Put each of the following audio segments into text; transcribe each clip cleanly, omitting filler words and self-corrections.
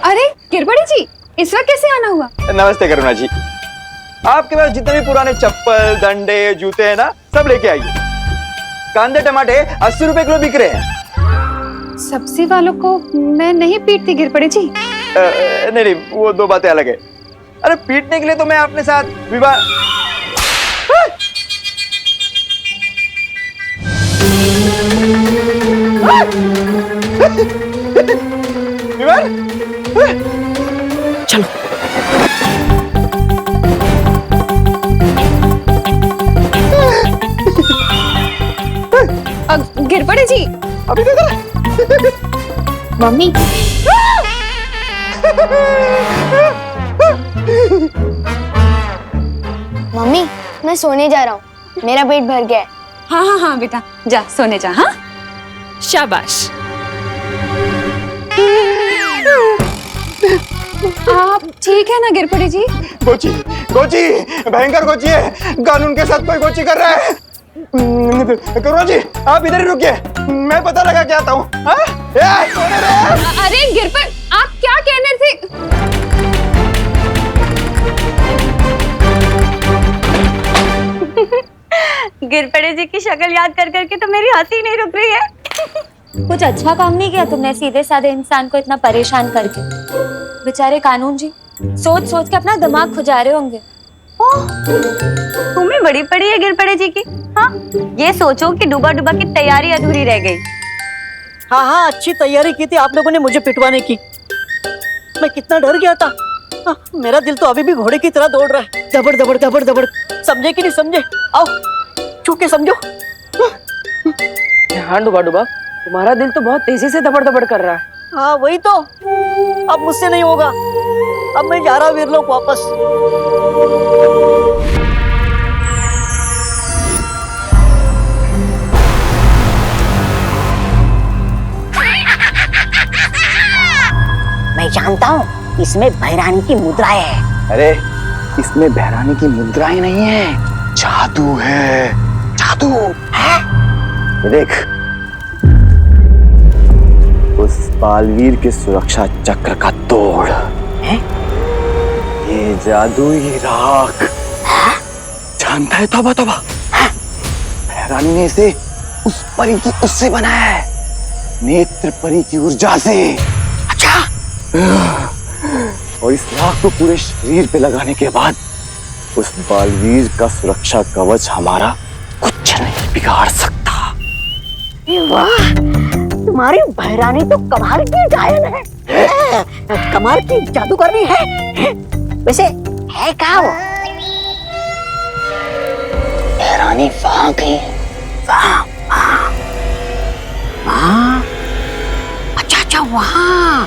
अरे गिरबड़ी जी, इस वक्त कैसे आना हुआ? नमस्ते करुणा जी। आपके पास जितने भी पुराने चप्पल, डंडे, जूते हैं ना, सब लेके आइए। कांदे टमाटे 80 रुपए किलो बिक रहे हैं। सब्जी वालों को मैं नहीं पीटती गिरबड़ी जी। नहीं नहीं, वो दो बातें अलग है। अरे पीटने के लिए तो मैं अपने साथ विवाह विवान चलो। गिरबड़ी जी अभी तो मम्मी मम्मी मैं सोने जा रहा हूँ, मेरा पेट भर गया है। हाँ हाँ हाँ बेटा, जा सोने जा। हाँ शाबाश। आप ठीक है ना गिरबड़ी जी? गोची गोची भयंकर गोची है। कानून के साथ कोई गोची कर रहा है। करुणा जी आप इधर ही रुकिए, मैं पता लगा के आता हूँ। अरे गिरबड़, आप क्या कहने थे? गिरपड़े जी की शक्ल याद कर करके तो मेरी हंसी नहीं रुक रही है। कुछ अच्छा काम नहीं किया तुमने सीधे साधे इंसान को इतना परेशान करके। बेचारे कानून जी सोच सोच के अपना दिमाग खुजा रहे होंगे। तुम्हें बड़ी पड़ी है गिरपड़े जी की। हाँ, ये सोचो कि डूबा डूबा की तैयारी अधूरी रह गई। हाँ हाँ, अच्छी तैयारी की थी आप लोगों ने मुझे पिटवाने की। मैं कितना डर गया था। हाँ, मेरा दिल तो अभी भी घोड़े की तरह दौड़ रहा है। दबड़ दबड़ दबड़ दबड़। समझे कि नहीं समझे? आओ छू के समझो। हाँ डूबा डूबा, तुम्हारा दिल तो बहुत तेजी से दबड़ दबड़ कर रहा है। हाँ वही तो, अब मुझसे नहीं होगा। अब मैं जा रहा हूँ वीरलोक वापस। मैं जानता हूँ इसमें भैरानी की मुद्राएं है। अरे इसमें बहरानी की मुद्राएं नहीं है, जादू है। जादू है? ये देख, उस बालवीर के सुरक्षा चक्र का तोड़ है? ये जादुई राख जानता है? तौबा तौबा, बहरानी ने इसे उस परी की उससे बनाया है, नेत्र परी की ऊर्जा से। अच्छा, और इस राख को पूरे शरीर पे लगाने के बाद उस बालवीर का सुरक्षा कवच हमारा कुछ नहीं बिगाड़ सकता। वाह, तुम्हारी भैरानी तो कमाल की गायन है। कमाल की जादूगरनी है। वैसे है क्या वो? भैरानी वहां गई। वहां वहां, अच्छा वहां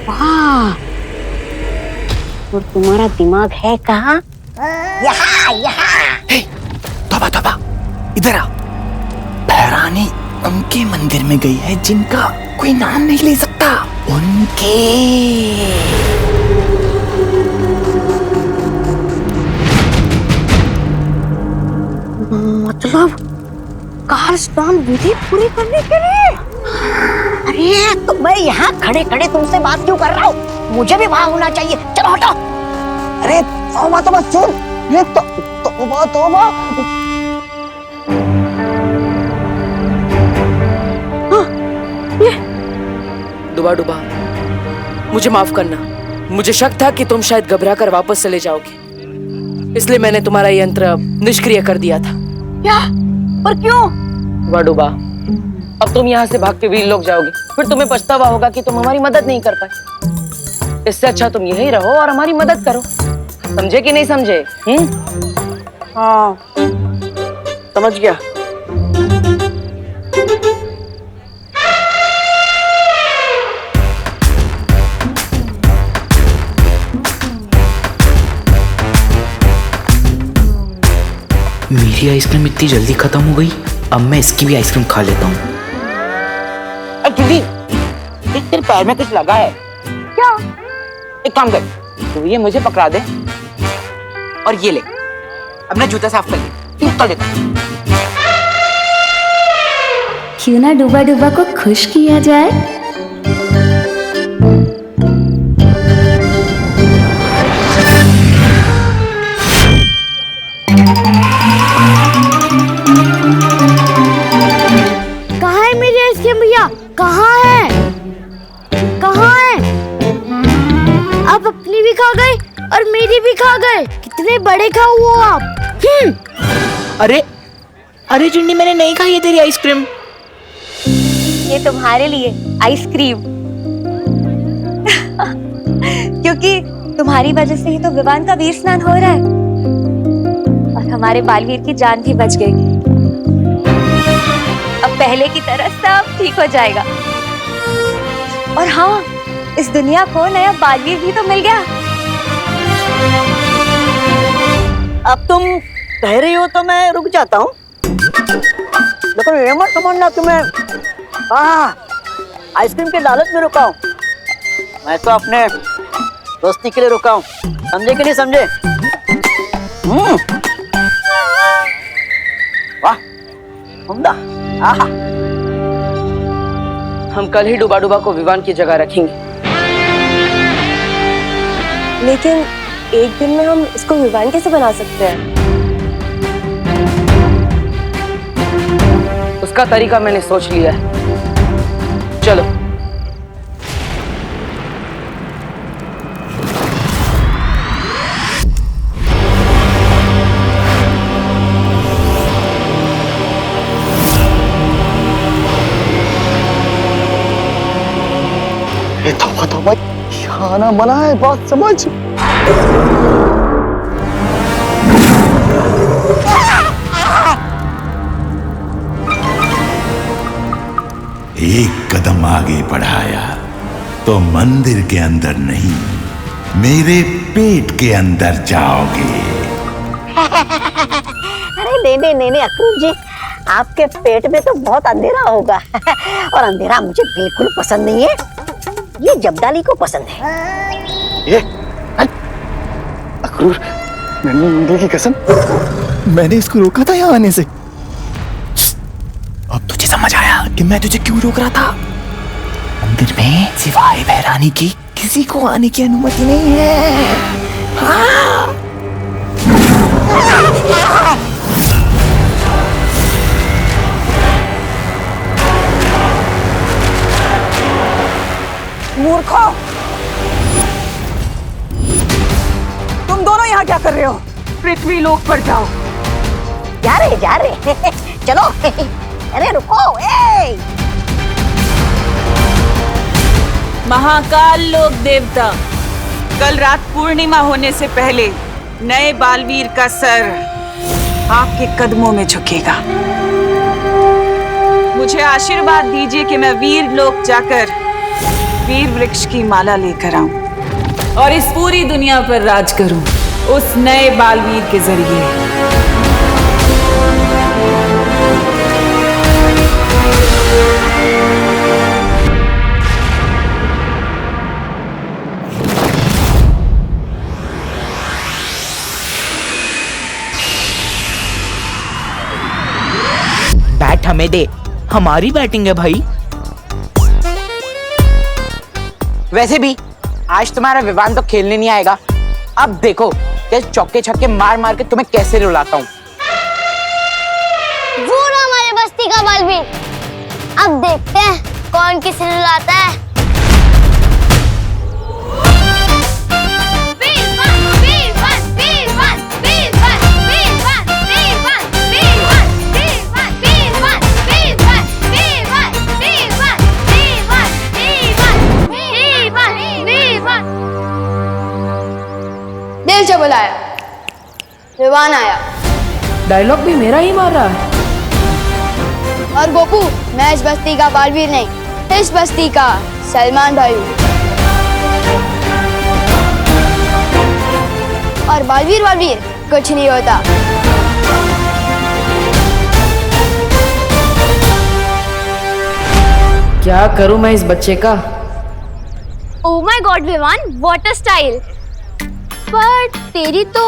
वहां। तो तुम्हारा दिमाग है कहाँ? यहाँ। तौबा तौबा, इधर आ। भैरानी उनके मंदिर में गई है जिनका कोई नाम नहीं ले सकता। उनके मतलब काल स्नान विधि पूरी करने के लिए? अरे तो मैं यहाँ खड़े खड़े तुमसे बात क्यों कर रहा हूँ? मुझे भी वहां होना चाहिए। चलो हटो। अरे तौबा तौबा सुन, ये तौबा तौबा। डूबा डूबा, मुझे माफ करना। मुझे शक था कि तुम शायद घबरा कर वापस चले जाओगे, इसलिए मैंने तुम्हारा यंत्र निष्क्रिय कर दिया था। क्या? पर क्यों? डूबा डूबा, अब तुम यहाँ से भाग के वीरलोक जाओगे, फिर तुम्हें पछतावा होगा कि तुम हमारी मदद नहीं कर पाए। इससे अच्छा तुम यहीं रहो और हमारी मदद करो। समझे कि नहीं समझे? हाँ समझ गया। मेरी आइसक्रीम इतनी जल्दी खत्म हो गई, अब मैं इसकी भी आइसक्रीम खा लेता हूँ। दीदी, तेरे पैर में कुछ लगा है क्या? एक काम कर, तो ये मुझे पकड़ा दे और ये ले अपना जूता साफ कर ले। निकल देता। क्यों ना डूबा डूबा को खुश किया जाए। आप अपनी भी खा गए और मेरी भी खा गए। कितने बड़े खाओ हो आप। अरे अरे चिंडी, मैंने नहीं खाई है तेरी आइसक्रीम। ये तुम्हारे लिए आइसक्रीम। क्योंकि तुम्हारी वजह से ही तो विवान का वीर स्नान हो रहा है और हमारे बालवीर की जान भी बच गई। अब पहले की तरह सब ठीक हो जाएगा। और हाँ, इस दुनिया को नया बालवीर भी तो मिल गया। अब तुम कह रही हो तो मैं रुक जाता हूँ, लेकिन ये मत समझना तुम्हें आइसक्रीम के लालच में रुका हूँ। मैं तो अपने दोस्ती के लिए रुका हूँ, समझे कि नहीं समझे? वाह, उम्दा। हम कल ही डूबा डूबा को विवान की जगह रखेंगे। लेकिन एक दिन में हम इसको विवान कैसे बना सकते हैं? उसका तरीका मैंने सोच लिया है। चलो। तौबा तौबा, खाना मना है, बात समझ। एक कदम आगे बढ़ाया तो मंदिर के अंदर नहीं, मेरे पेट के अंदर जाओगे। अरे नहीं अक्रूर जी, आपके पेट में तो बहुत अंधेरा होगा और अंधेरा मुझे बिल्कुल पसंद नहीं है। ये जब्दाली को पसंद है। ये अक्रूर, मैंने मंदिर की कसम, मैंने इसको रोका था यहाँ आने से। अब तुझे समझ आया कि मैं तुझे क्यों रोक रहा था। मंदिर में सिवाय भैरानी की किसी को आने की अनुमति नहीं है। हाँ। मूर्खो, तुम दोनों यहाँ क्या कर रहे हो? पृथ्वी लोक पर जाओ। जा रहे चलो। अरे रुको, महाकाल लोक देवता, कल रात पूर्णिमा होने से पहले नए बालवीर का सर आपके कदमों में झुकेगा। मुझे आशीर्वाद दीजिए कि मैं वीर लोक जाकर वीर वृक्ष की माला लेकर आऊं और इस पूरी दुनिया पर राज करूं उस नए बालवीर के जरिए। बैट हमें दे, हमारी बैटिंग है भाई। वैसे भी आज तुम्हारा विवान तो खेलने नहीं आएगा। अब देखो कि चौके छक्के मार मार के तुम्हें कैसे रुलाता हूँ। वो ना हमारे बस्ती का बालवीर। अब देखते हैं कौन किसे रुलाता है। दिल से बुलाया, विवान आया। डायलॉग भी मेरा ही मार रहा है। और गोपू, मैं इस बस्ती का बालवीर नहीं, इस बस्ती का सलमान भाई हूँ। और बालवीर कुछ नहीं होता। क्या करूं मैं इस बच्चे का? Oh my god Vivan, what a style. पर तेरी तो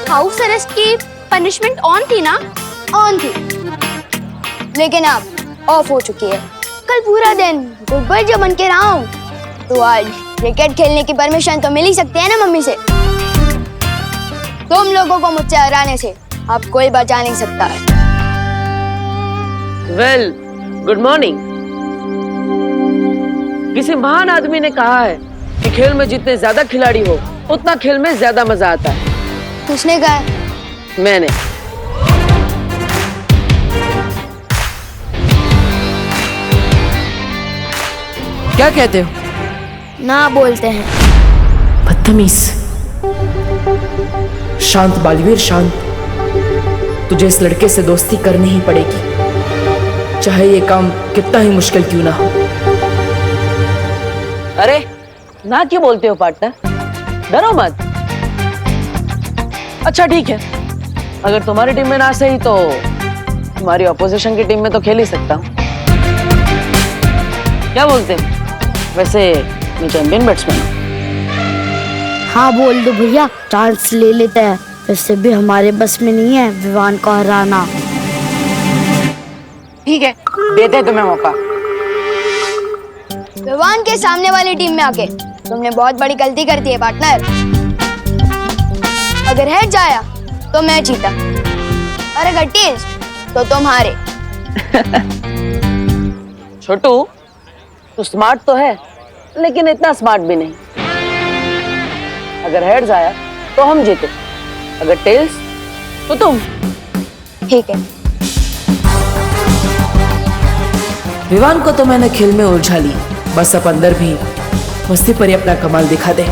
हाउस अरेस्ट की पनिशमेंट ऑन थी ना? ऑन थी, लेकिन अब ऑफ हो चुकी है। कल पूरा दिन गुड बॉय जो बन के रहा हूँ, तो आज क्रिकेट खेलने की परमिशन तो मिल ही सकती है ना मम्मी से। तुम लोगों को मुझसे हराने से अब कोई बचा नहीं सकता है। Well, good morning. किसी महान आदमी ने कहा है कि खेल में जितने ज्यादा खिलाड़ी हो उतना खेल में ज्यादा मजा आता है। किसने कहा? मैंने। क्या कहते हो? ना बोलते हैं। बदतमीज। शांत बालवीर शांत। तुझे इस लड़के से दोस्ती करनी ही पड़ेगी, चाहे ये काम कितना ही मुश्किल क्यों ना हो। अरे ना क्यों बोलते हो पार्टनर? डरो मत। अच्छा ठीक है, अगर तुम्हारी टीम में ना सही तो तुम्हारी ऑपोजिशन की टीम में तो खेल ही सकता हूँ। क्या बोलते हो? वैसे मैं चैंपियन बैट्समैन हूँ। हाँ बोल दो भैया, चांस ले लेते हैं। वैसे भी हमारे बस में नहीं है विवान को हराना। ठीक है, देते तुम्हें मौका। विवान के सामने वाली टीम में आके तुमने बहुत बड़ी गलती कर दी है पार्टनर। अगर हेड जाया तो मैं जीता, और अगर टेल्स तो तुम हारे। छोटू, तू स्मार्ट तो है लेकिन इतना स्मार्ट भी नहीं। अगर हेड्स आया तो हम जीते, अगर टेल्स तो तुम। ठीक है। विवान को तो मैंने खेल में उलझा ली, बस अब अंदर भी मस्ती पर ही अपना कमाल दिखा दे।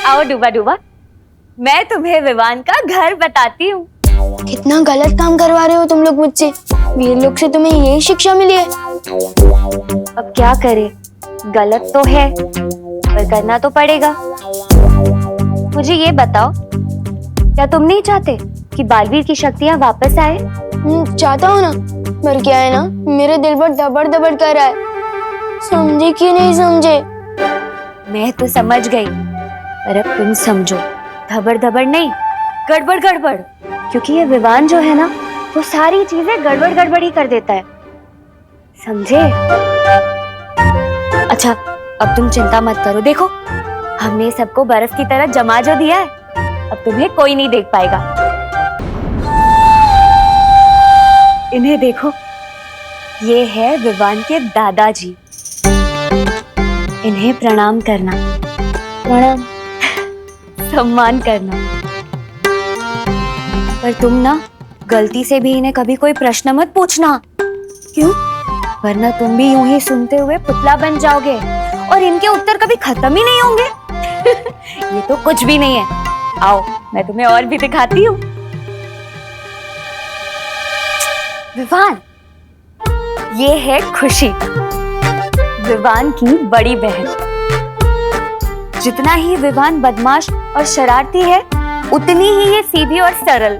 आओ डूबा डूबा, मैं तुम्हें विवान का घर बताती हूँ। कितना गलत काम करवा रहे हो तुम लोग मुझसे। वीर लोग से तुम्हें यही शिक्षा मिली है। अब क्या करे, गलत तो है पर करना तो पड़ेगा। मुझे ये बताओ, क्या तुम नहीं चाहते कि बालवीर की शक्तियाँ वापस आए? चाहता हूँ ना, पर क्या है ना, मेरे दिल पर दबड़ दबड़ कर रहा है। समझे कि नहीं समझे? मैं तो समझ गई, पर अब तुम समझो। धबड़ धबड़ नहीं, गड़बड़ गड़बड़। क्योंकि ये विवान जो है ना, वो सारी चीजें गड़बड़ गड़बड़ ही कर देता है, समझे? अच्छा अब तुम चिंता मत करो, देखो हमने सबको बर्फ की तरह जमा जो दिया है, अब तुम्हें कोई नहीं देख पाएगा। इन्हें देखो, ये है विवान के दादाजी। इन्हें प्रणाम करना, प्रणाम। सम्मान करना। पर तुम ना गलती से भी इन्हें कभी कोई प्रश्न मत पूछना। क्यों? वरना तुम भी यूं ही सुनते हुए पुतला बन जाओगे और इनके उत्तर कभी खत्म ही नहीं होंगे। ये तो कुछ भी नहीं है। आओ मैं तुम्हें और भी दिखाती हूँ। विवान, ये है खुशी, विवान की बड़ी बहन। जितना ही विवान बदमाश और शरारती है, उतनी ही ये सीधी और सरल।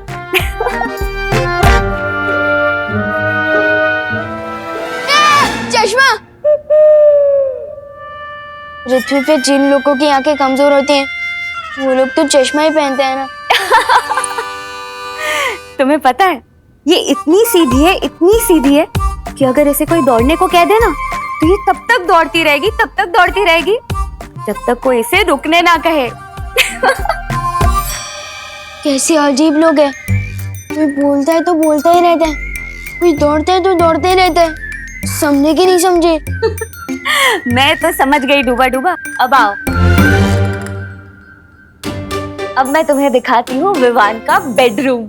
चश्मा। पृथ्वी पे जिन लोगों की आंखें कमजोर होती हैं, वो लोग तो चश्मा ही पहनते हैं ना। तुम्हें पता है, ये इतनी सीधी है कि अगर इसे कोई दौड़ने को कह दे ना, तो ये तब तक दौड़ती रहेगी जब तक कोई इसे रुकने ना कहे। कैसे अजीब लोग हैं। कोई बोलता है तो बोलता ही रहता है, कोई दौड़ता है तो दौड़ते ही रहता है। समझे कि नहीं समझे? मैं तो समझ गई डूबा डूबा। अब आओ, अब मैं तुम्हें दिखाती हूँ विवान का बेडरूम।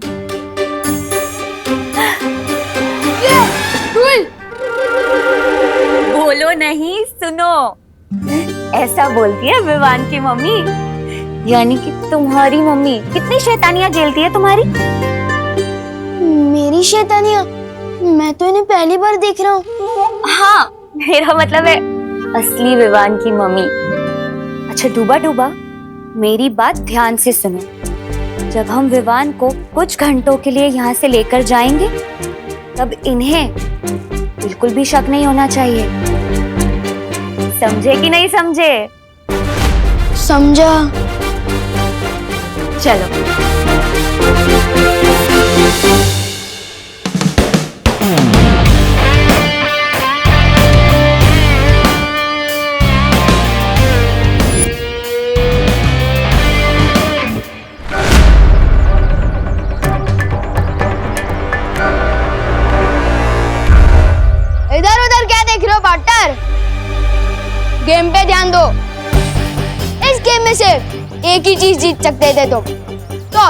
बोलो नहीं, सुनो। ऐसा बोलती है विवान की मम्मी, यानी कि तुम्हारी मम्मी। कितनी शैतानियां झेलती है तुम्हारी। मेरी शैतानियां? मैं तो इन्हें पहली बार देख रहा हूँ। हाँ, मेरा मतलब है असली विवान की मम्मी। अच्छा डूबा डूबा, मेरी बात ध्यान से सुनो। जब हम विवान को कुछ घंटों के लिए यहाँ से लेकर जाएंगे, तब इन्हें बिल्कुल भी शक नहीं होना चाहिए। समझे कि नहीं समझे? समझा। चलो। गेम पे ध्यान दो। इस गेम में सिर्फ एक ही चीज जीत सकते थे तुम, तो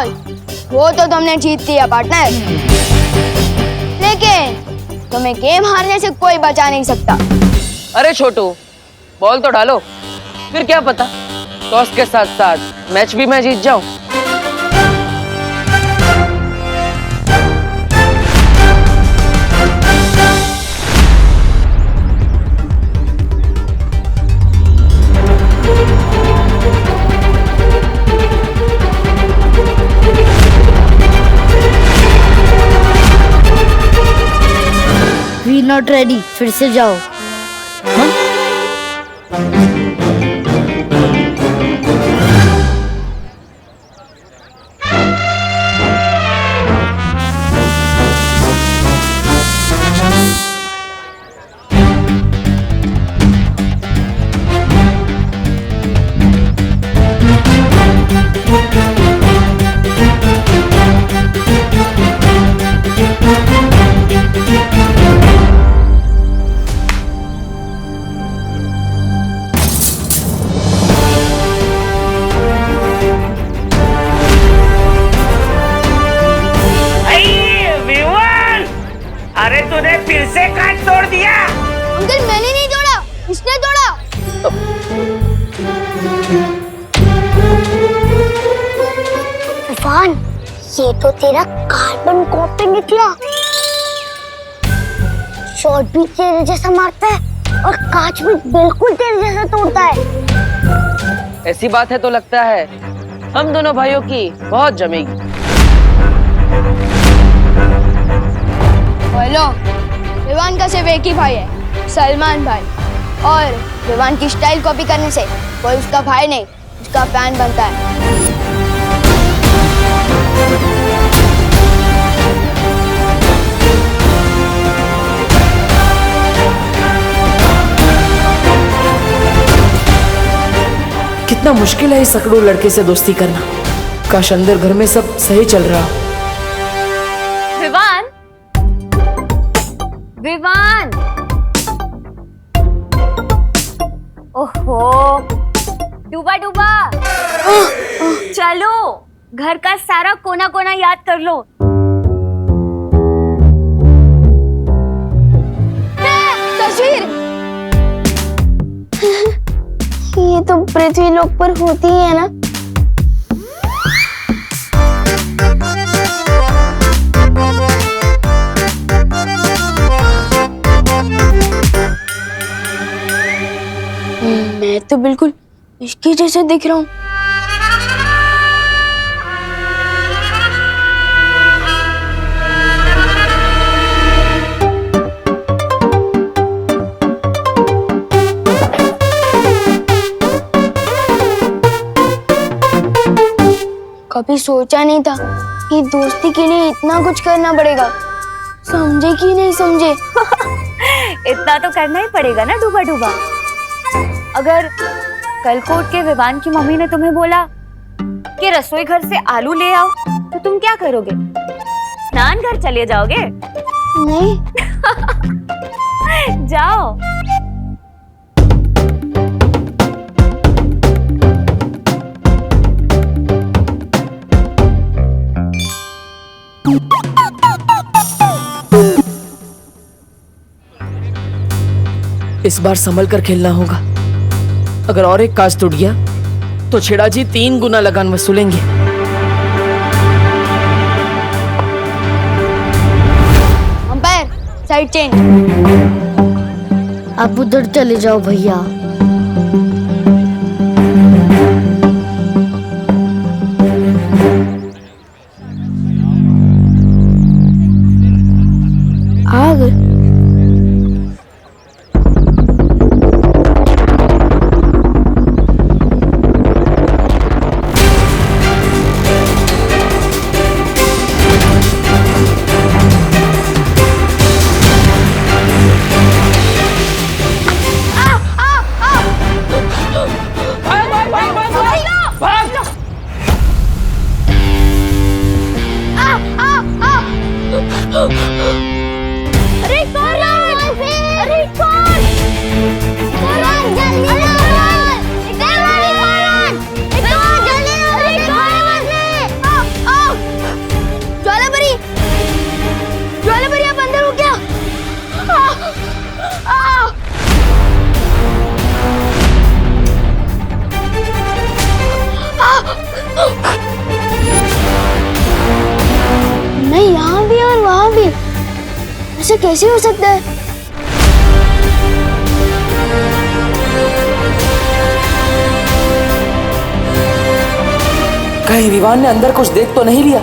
वो तो तुमने जीत लिया पार्टनर, लेकिन तुम्हें गेम हारने से कोई बचा नहीं सकता। अरे छोटू, बॉल तो डालो, फिर क्या पता टॉस के साथ साथ मैच भी मैं जीत जाऊं। वी नॉट रेडी, फिर से जाओ। अरे तूने फिर से कांच तोड़ दिया। अंकल मैंने नहीं तोड़ा, इसने तोड़ा। तूफान, ये तो तेरा कार्बन कॉपी निकला। शॉट भी तेरे जैसा मारता है और कांच भी बिल्कुल तेरे जैसा तोड़ता है। ऐसी बात है तो लगता है हम दोनों भाइयों की बहुत जमेगी। हेलो, विवान का सिर्फ एक ही भाई है, सलमान भाई, और विवान की स्टाइल कॉपी करने से कोई उसका भाई नहीं, उसका फैन बनता है। कितना मुश्किल है इस सकड़ू लड़के से दोस्ती करना। काश अंदर घर में सब सही चल रहा। विवान, विवान, ओहो, डूबा डूबा, चलो घर का सारा कोना कोना याद कर लो। तस्वीर ये तो पृथ्वी लोक पर होती ही है ना। मैं तो बिल्कुल इसके जैसे दिख रहा हूँ। कभी सोचा नहीं था कि दोस्ती के लिए इतना कुछ करना पड़ेगा। समझे कि नहीं समझे? इतना तो करना ही पड़ेगा ना डूबा डूबा। अगर कल को उठ के विवान की मम्मी ने तुम्हें बोला कि रसोई घर से आलू ले आओ, तो तुम क्या करोगे? स्नान घर चले जाओगे? नहीं। जाओ। इस बार संभल कर खेलना होगा। अगर और एक कांच टूट गया तो छेड़ा जी 3 गुना लगान वसूलेंगे। Umpire, side change. आप उधर चले जाओ भैया। आ गए। ऐसे कैसे हो सकता है? कहीं विवान ने अंदर कुछ देख तो नहीं लिया?